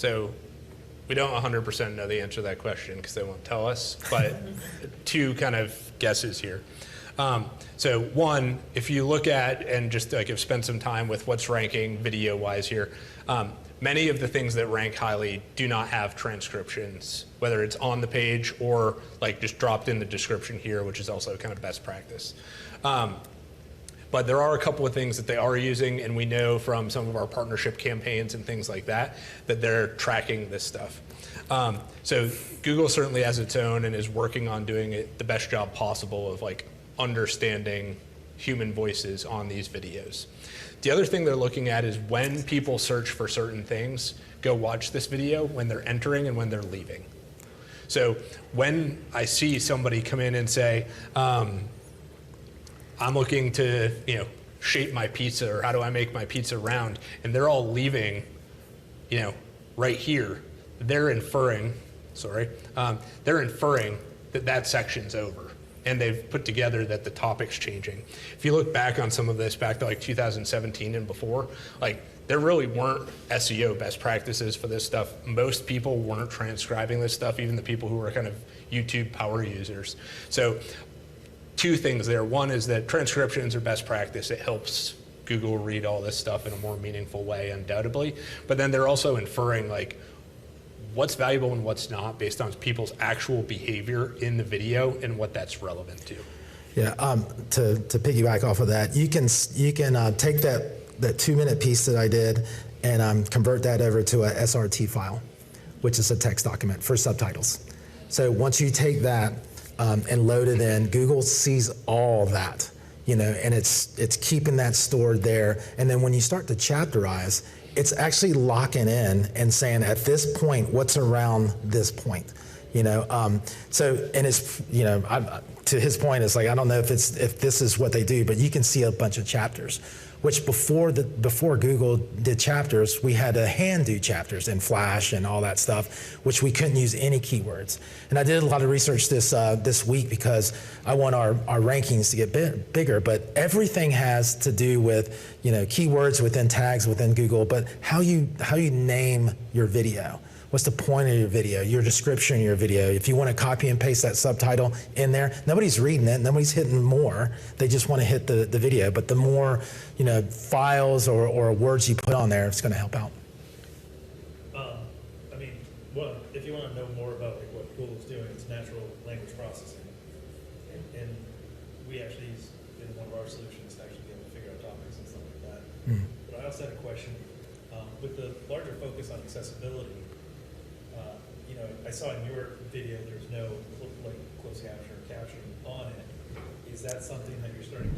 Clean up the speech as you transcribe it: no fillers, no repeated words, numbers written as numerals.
So we don't 100% know the answer to that question because they won't tell us, but two kind of guesses here. So one, if you look at, and just like have spent some time with what's ranking video-wise here, many of the things that rank highly do not have transcriptions, whether it's on the page or like just dropped in the description here, which is also kind of best practice. But there are a couple of things that they are using, and we know from some of our partnership campaigns and things like that, that they're tracking this stuff. So Google certainly has its own and is working on doing it the best job possible of like understanding human voices on these videos. The other thing they're looking at is when people search for certain things, go watch this video when they're entering and when they're leaving. So when I see somebody come in and say, I'm looking to, shape my pizza, or how do I make my pizza round, and they're all leaving, right here, they're inferring that that section's over. And they've put together that the topic's changing. If you look back on some of this, back to like 2017 and before, like there really weren't SEO best practices for this stuff. Most people weren't transcribing this stuff, even the people who were kind of YouTube power users. So two things there. One is that transcriptions are best practice. It helps Google read all this stuff in a more meaningful way, undoubtedly. But then they're also inferring like what's valuable and what's not based on people's actual behavior in the video and what that's relevant to. Yeah, to piggyback off of that, you can take that 2-minute piece that I did and convert that over to a SRT file, which is a text document for subtitles. So once you take that and load it in, Google sees all that, and it's keeping that stored there. And then when you start to chapterize, it's actually locking in and saying at this point, what's around this point, So, and it's, to his point, it's like, I don't know if this is what they do, but you can see a bunch of chapters, which before Google did chapters, we had to hand do chapters in Flash and all that stuff, which we couldn't use any keywords. And I did a lot of research this week because I want our rankings to get bigger, but everything has to do with, keywords within tags within Google, but how you name your video. What's the point of your video, your description of your video? If you want to copy and paste that subtitle in there, nobody's reading it, nobody's hitting more. They just want to hit the video. But the more, files or words you put on there, it's going to help out. Well, if you want to know more about what Google's doing, it's natural language processing. And we actually use in one of our solutions to actually be able to figure out topics and stuff like that. But I also had a question. With the larger focus on accessibility, I saw in your video there's no closed caption or captioning on it. Is that something that you're starting to